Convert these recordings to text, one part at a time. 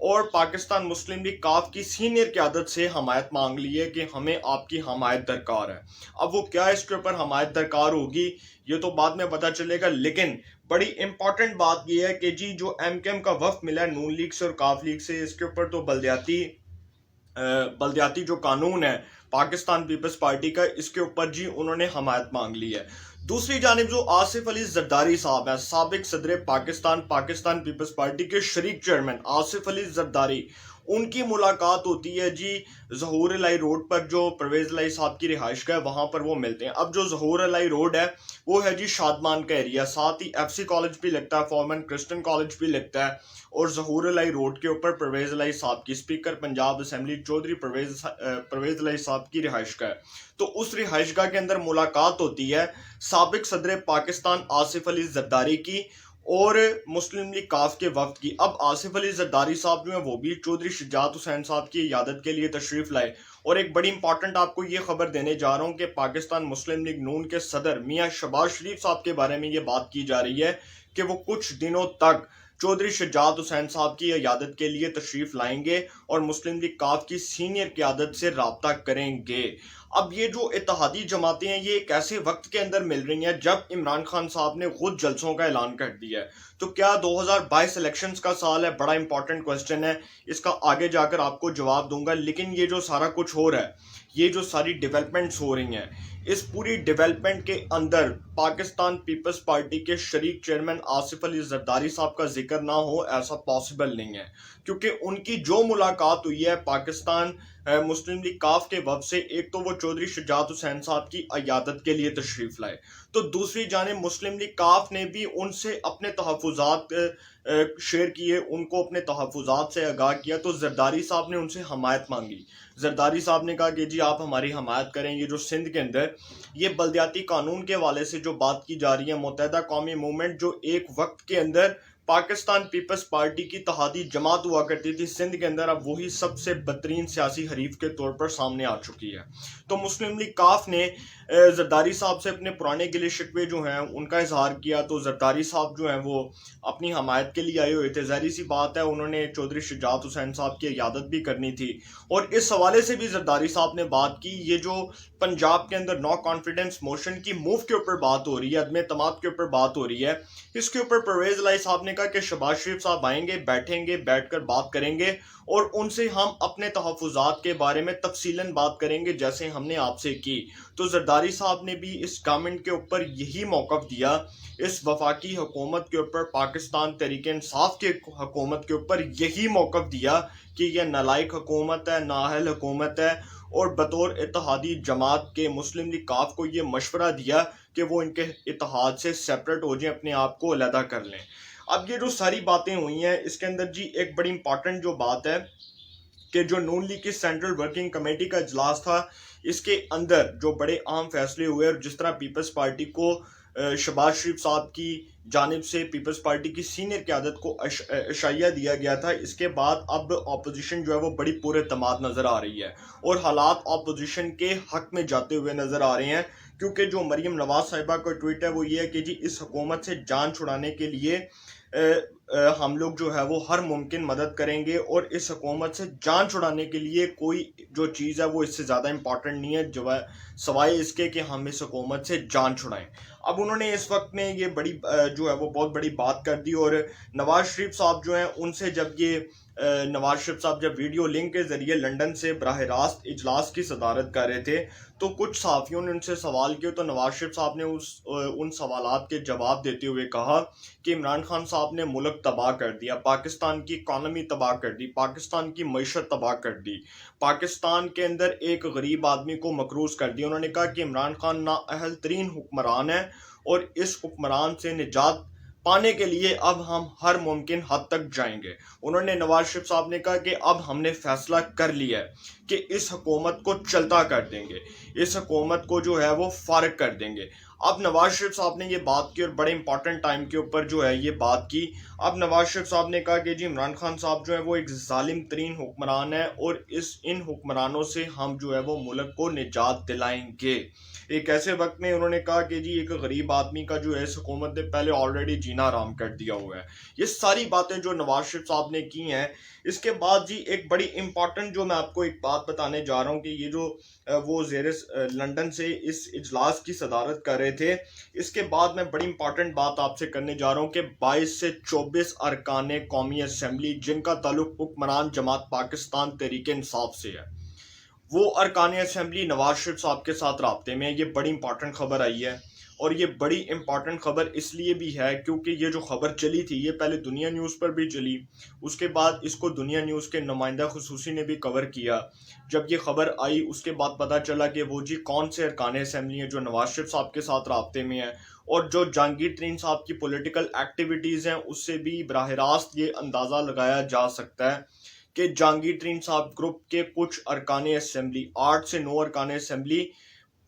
اور پاکستان مسلم لیگ کاف کی سینئر قیادت سے حمایت مانگ لی ہے کہ ہمیں آپ کی حمایت درکار ہے۔ اب وہ کیا اس کے اوپر حمایت درکار ہوگی یہ تو بعد میں پتہ چلے گا، لیکن بڑی امپورٹنٹ بات یہ ہے کہ جی جو ایم کے ایم کا وفد ملا ہے نون لیگ سے اور کاف لیگ سے، اس کے اوپر تو بلدیاتی جو قانون ہے پاکستان پیپلز پارٹی کا، اس کے اوپر جی انہوں نے حمایت مانگ لی ہے۔ دوسری جانب جو آصف علی زرداری صاحب ہیں، سابق صدر پاکستان پیپلز پارٹی کے شریک چیئرمین آصف علی زرداری، ان کی ملاقات ہوتی ہے جی ظہور الہی روڈ پر، جو پرویز الہی صاحب کی رہائش کا ہے وہاں پر وہ ملتے ہیں۔ اب جو ظہور الہی روڈ ہے وہ ہے جی شادمان کا ایریا، ساتھ ہی ایف سی کالج بھی لگتا ہے، فورمن کرسچن کالج بھی لگتا ہے، اور ظہور الہی روڈ کے اوپر پرویز الہی صاحب کی، اسپیکر پنجاب اسمبلی چودھری پرویز الہی صاحب کی رہائش کا ہے۔ تو اس رہائش گاہ کے اندر ملاقات ہوتی ہے سابق صدر پاکستان آصف علی زرداری کی اور مسلم لیگ کاف کے وفد کی۔ اب آصف علی زرداری صاحب جو ہیں وہ بھی چودھری شجاعت حسین صاحب کی عیادت کے لیے تشریف لائے، اور ایک بڑی امپورٹنٹ آپ کو یہ خبر دینے جا رہا ہوں کہ پاکستان مسلم لیگ نون کے صدر میاں شہباز شریف صاحب کے بارے میں یہ بات کی جا رہی ہے کہ وہ کچھ دنوں تک چودھری شجاعت حسین صاحب کی عیادت کے لیے تشریف لائیں گے اور مسلم لیگ کاف کی سینئر قیادت سے رابطہ کریں گے۔ اب یہ جو اتحادی جماعتیں ہیں یہ ایک ایسے وقت کے اندر مل رہی ہیں جب عمران خان صاحب نے خود جلسوں کا اعلان کر دیا ہے۔ تو کیا 2022 الیکشنز کا سال ہے؟ بڑا امپورٹنٹ کوسچن ہے، اس کا آگے جا کر آپ کو جواب دوں گا، لیکن یہ جو سارا کچھ ہو رہا ہے، یہ جو ساری ڈیولپمنٹس ہو رہی ہیں، اس پوری ڈیولپمنٹ کے اندر پاکستان پیپلز پارٹی کے شریک چیئرمین آصف علی زرداری صاحب کا ذکر نہ ہو ایسا پاسبل نہیں ہے، کیونکہ ان کی جو ملاقات ہوئی ہے پاکستان مسلم لیگ کاف کے وفد سے، ایک تو وہ چودھری شجاعت حسین صاحب کی عیادت کے لیے تشریف لائے، تو دوسری جانب مسلم لیگ کاف نے بھی ان سے اپنے تحفظات شیئر کیے، ان کو اپنے تحفظات سے آگاہ کیا، تو زرداری صاحب نے ان سے حمایت مانگی۔ زرداری صاحب نے کہا کہ جی آپ ہماری حمایت کریں، یہ جو سندھ کے اندر یہ بلدیاتی قانون کے حوالے سے جو بات کی جا رہی ہے، متحدہ قومی موومنٹ جو ایک وقت کے اندر پاکستان پیپلز پارٹی کی اتحادی جماعت ہوا کرتی تھی سندھ کے اندر، اب وہی سب سے بدترین سیاسی حریف کے طور پر سامنے آ چکی ہے۔ تو مسلم لیگ کاف نے زرداری صاحب سے اپنے پرانے گلے شکوے جو ہیں ان کا اظہار کیا، تو زرداری صاحب جو ہیں وہ اپنی حمایت کے لیے آئے ہوئے تھے۔ ظاہری سی بات ہے انہوں نے چودھری شجاعت حسین صاحب کی عیادت بھی کرنی تھی، اور اس حوالے سے بھی زرداری صاحب نے بات کی۔ یہ جو پنجاب کے اندر نو کانفیڈنس موشن کی موو کے اوپر بات ہو رہی ہے، عدم اعتماد کے اوپر بات ہو رہی ہے، اس کے اوپر پرویز الہی صاحب نے کہا کہ شہباز شریف صاحب آئیں گے، بیٹھیں گے، بیٹھ کر بات کریں گے اور ان سے ہم اپنے تحفظات کے بارے میں تفصیلاً بات کریں گے جیسے ہم نے آپ سے کی۔ تو زرداری صاحب نے بھی اس گورنمنٹ کے اوپر یہی موقف دیا، اس وفاقی حکومت کے اوپر، پاکستان تحریک انصاف کے حکومت کے اوپر یہی موقف دیا کہ یہ نالائق حکومت ہے، نااہل حکومت ہے، اور بطور اتحادی جماعت کے مسلم لیگ کاف کو یہ مشورہ دیا کہ وہ ان کے اتحاد سے سیپریٹ ہو جائیں، اپنے آپ کو علیحدہ کر لیں۔ اب یہ جو ساری باتیں ہوئی ہیں اس کے اندر جی ایک بڑی امپورٹنٹ جو بات ہے کہ جو نون لیگ کی سینٹرل ورکنگ کمیٹی کا اجلاس تھا، اس کے اندر جو بڑے اہم فیصلے ہوئے، اور جس طرح پیپلز پارٹی کو شہباز شریف صاحب کی جانب سے پیپلز پارٹی کی سینئر قیادت کو عشائیہ دیا گیا تھا، اس کے بعد اب اپوزیشن جو ہے وہ بڑی پر اعتماد نظر آ رہی ہے، اور حالات اپوزیشن کے حق میں جاتے ہوئے نظر آ رہے ہیں، کیونکہ جو مریم نواز صاحبہ کا ٹویٹ ہے وہ یہ ہے کہ جی اس حکومت سے جان چھڑانے کے لیے ہم لوگ جو ہے وہ ہر ممکن مدد کریں گے، اور اس حکومت سے جان چھڑانے کے لیے کوئی جو چیز ہے وہ اس سے زیادہ امپورٹنٹ نہیں ہے سوائے اس کے کہ ہم اس حکومت سے جان چھڑائیں۔ اب انہوں نے اس وقت میں یہ بڑی جو ہے وہ بہت بڑی بات کر دی، اور نواز شریف صاحب جو ہیں ان سے جب یہ نواز شریف صاحب جب ویڈیو لنک کے ذریعے لندن سے براہ راست اجلاس کی صدارت کر رہے تھے، تو کچھ صحافیوں نے ان سے سوال کیے، تو نواز شریف صاحب نے ان سوالات کے جواب دیتے ہوئے کہا کہ عمران خان صاحب نے ملک تباہ کر دیا، پاکستان کی اکانومی تباہ کر دی، پاکستان کی معیشت تباہ کر دی، پاکستان کے اندر ایک غریب آدمی کو مقروض کر دیا۔ انہوں نے کہا کہ عمران خان نااہل ترین حکمران ہے، اور اس حکمران سے نجات پانے کے لیے اب ہم ہر ممکن حد تک جائیں گے۔ انہوں نے نواز شریف صاحب نے کہا کہ اب ہم نے فیصلہ کر لیا ہے کہ اس حکومت کو چلتا کر دیں گے، اس حکومت کو جو ہے وہ فارغ کر دیں گے۔ اب نواز شریف صاحب نے یہ بات کی اور بڑے امپورٹنٹ ٹائم کے اوپر جو ہے یہ بات کی. اب نواز شریف صاحب نے کہا کہ جی عمران خان صاحب جو ہے وہ ایک ظالم ترین حکمران ہے اور ان حکمرانوں سے ہم جو ہے وہ ملک کو نجات دلائیں گے. ایک ایسے وقت میں انہوں نے کہا کہ جی ایک غریب آدمی کا جو ہے اس حکومت نے پہلے آلریڈی جینا آرام کر دیا ہوا ہے. یہ ساری باتیں جو نواز شریف صاحب نے کی ہیں. اس کے بعد جی ایک بڑی امپورٹنٹ جو میں آپ کو ایک بات بتانے جا رہا ہوں کہ یہ جو وہ زیر لندن سے اس اجلاس کی صدارت کر رہے تھے. اس کے بعد میں بڑی امپورٹنٹ بات آپ سے کرنے جا رہا ہوں کہ 22 سے 24 ارکان قومی اسمبلی جن کا تعلق حکمران جماعت پاکستان تحریک انصاف سے ہے، وہ ارکان اسمبلی نواز شریف صاحب کے ساتھ رابطے میں. یہ بڑی امپورٹنٹ خبر آئی ہے اور یہ بڑی امپورٹنٹ خبر اس لیے بھی ہے کیونکہ یہ جو خبر چلی تھی یہ پہلے دنیا نیوز پر بھی چلی، اس کے بعد اس کو دنیا نیوز کے نمائندہ خصوصی نے بھی کور کیا. جب یہ خبر آئی اس کے بعد پتہ چلا کہ وہ جی کون سے ارکان اسمبلی ہیں جو نواز شریف صاحب کے ساتھ رابطے میں ہیں، اور جو جہانگیر ترین صاحب کی پولیٹیکل ایکٹیویٹیز ہیں اس سے بھی براہ راست یہ اندازہ لگایا جا سکتا ہے کہ جہانگیر ترین صاحب گروپ کے کچھ ارکان اسمبلی 8 سے 9 ارکان اسمبلی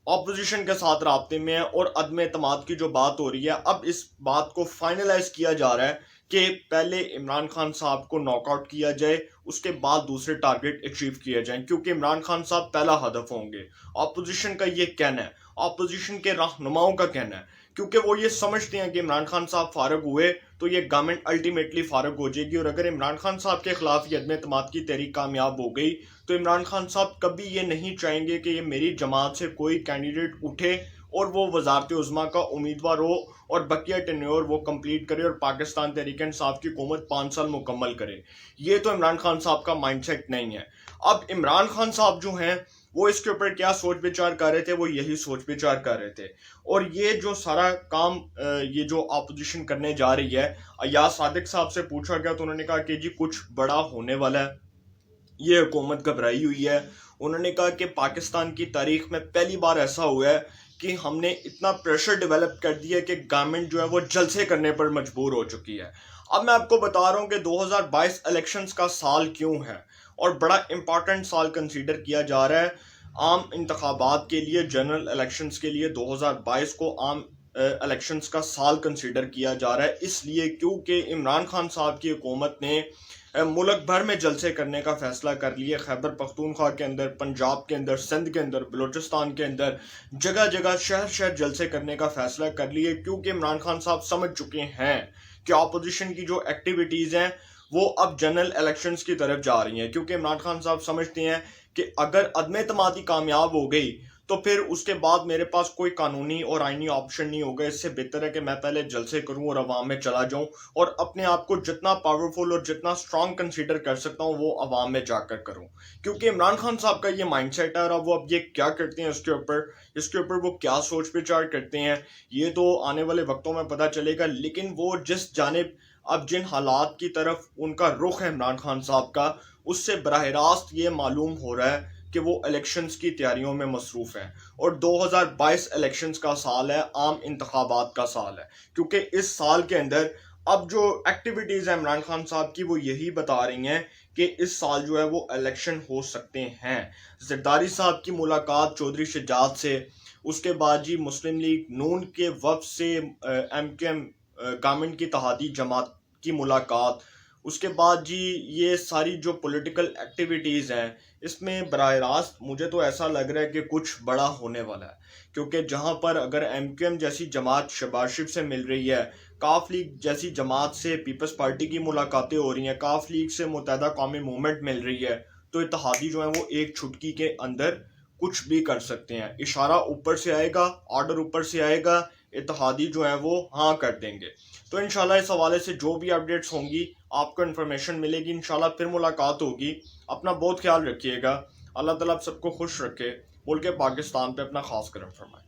اپوزیشن کے ساتھ رابطے میں ہے اور عدم اعتماد کی جو بات ہو رہی ہے. اب اس بات کو فائنلائز کیا جا رہا ہے کہ پہلے عمران خان صاحب کو ناک آؤٹ کیا جائے، اس کے بعد دوسرے ٹارگٹ اچیو کیے جائیں، کیونکہ عمران خان صاحب پہلا ہدف ہوں گے. اپوزیشن کا یہ کہنا ہے، اپوزیشن کے رہنماؤں کا کہنا ہے، کیونکہ وہ یہ سمجھتے ہیں کہ عمران خان صاحب فارغ ہوئے تو یہ گورنمنٹ الٹیمیٹلی فارغ ہو جائے گی، اور اگر عمران خان صاحب کے خلاف یہ عدم اعتماد کی تحریک کامیاب ہو گئی تو عمران خان صاحب کبھی یہ نہیں چاہیں گے کہ یہ میری جماعت سے کوئی کینڈیڈیٹ اٹھے اور وہ وزارت عظمیٰ کا امیدوار ہو اور بقیہ ٹینیور وہ کمپلیٹ کرے اور پاکستان تحریک انصاف کی حکومت 5 سال مکمل کرے. یہ تو عمران خان صاحب کا مائنڈ سیٹ نہیں ہے. اب عمران خان صاحب جو ہیں وہ اس کے اوپر کیا سوچ بچار کر رہے تھے، وہ یہی سوچ بچار کر رہے تھے. اور یہ جو سارا کام یہ جو اپوزیشن کرنے جا رہی ہے، ایاز صادق صاحب سے پوچھا گیا تو انہوں نے کہا کہ جی کچھ بڑا ہونے والا ہے، یہ حکومت گھبرائی ہوئی ہے. انہوں نے کہا کہ پاکستان کی تاریخ میں پہلی بار ایسا ہوا ہے کہ ہم نے اتنا پریشر ڈیولپ کر دیا کہ گورنمنٹ جو ہے وہ جلسے کرنے پر مجبور ہو چکی ہے. اب میں آپ کو بتا رہا ہوں کہ 2022 الیکشنز کا سال کیوں ہے اور بڑا امپورٹنٹ سال کنسیڈر کیا جا رہا ہے عام انتخابات کے لیے، جنرل الیکشنز کے لیے. 2022 کو عام الیکشنز کا سال کنسیڈر کیا جا رہا ہے اس لیے کیونکہ عمران خان صاحب کی حکومت نے ملک بھر میں جلسے کرنے کا فیصلہ کر لیے. خیبر پختونخوا کے اندر، پنجاب کے اندر، سندھ کے اندر، بلوچستان کے اندر جگہ جگہ شہر جلسے کرنے کا فیصلہ کر لیے، کیونکہ عمران خان صاحب سمجھ چکے ہیں کہ اپوزیشن کی جو ایکٹیویٹیز ہیں وہ اب جنرل الیکشنز کی طرف جا رہی ہیں. کیونکہ عمران خان صاحب سمجھتے ہیں کہ اگر عدم اعتمادی کامیاب ہو گئی تو پھر اس کے بعد میرے پاس کوئی قانونی اور آئینی آپشن نہیں ہوگا. اس سے بہتر ہے کہ میں پہلے جلسے کروں اور عوام میں چلا جاؤں اور اپنے آپ کو جتنا پاورفل اور جتنا سٹرونگ کنسیڈر کر سکتا ہوں وہ عوام میں جا کر کروں. کیونکہ عمران خان صاحب کا یہ مائنڈ سیٹ ہے اور اب وہ اب یہ کیا کرتے ہیں اس کے اوپر وہ کیا سوچ وچار کرتے ہیں یہ تو آنے والے وقتوں میں پتہ چلے گا. لیکن وہ جس جانب اب جن حالات کی طرف ان کا رخ ہے عمران خان صاحب کا، اس سے براہ راست یہ معلوم ہو رہا ہے کہ وہ الیکشنز کی تیاریوں میں مصروف ہیں. اور 2022 الیکشنز کا سال ہے، عام انتخابات کا سال ہے، کیونکہ اس سال کے اندر اب جو ایکٹیویٹیز ہیں عمران خان صاحب کی وہ یہی بتا رہی ہیں کہ اس سال جو ہے وہ الیکشن ہو سکتے ہیں. زرداری صاحب کی ملاقات چودھری شجاعت سے، اس کے بعد جی مسلم لیگ نون کے وفد سے ایم کیو ایم گورنمنٹ کی اتحادی جماعت کی ملاقات، اس کے بعد جی یہ ساری جو پولیٹیکل ایکٹیویٹیز ہیں اس میں براہ راست مجھے تو ایسا لگ رہا ہے کہ کچھ بڑا ہونے والا ہے. کیونکہ جہاں پر اگر ایم کیو ایم جیسی جماعت شہباز شریف سے مل رہی ہے، کاف لیگ جیسی جماعت سے پیپلز پارٹی کی ملاقاتیں ہو رہی ہیں، کاف لیگ سے متحدہ قومی موومنٹ مل رہی ہے، تو اتحادی جو ہیں وہ ایک چھٹکی کے اندر کچھ بھی کر سکتے ہیں. اشارہ اوپر سے آئے گا، آرڈر اوپر سے آئے گا، اتحادی جو ہیں وہ ہاں کر دیں گے. تو انشاءاللہ اس حوالے سے جو بھی اپڈیٹس ہوں گی آپ کو انفارمیشن ملے گی. انشاءاللہ پھر ملاقات ہوگی. اپنا بہت خیال رکھیے گا. اللہ تعالیٰ آپ سب کو خوش رکھے. ملک پاکستان پہ اپنا خاص کرم فرمائے.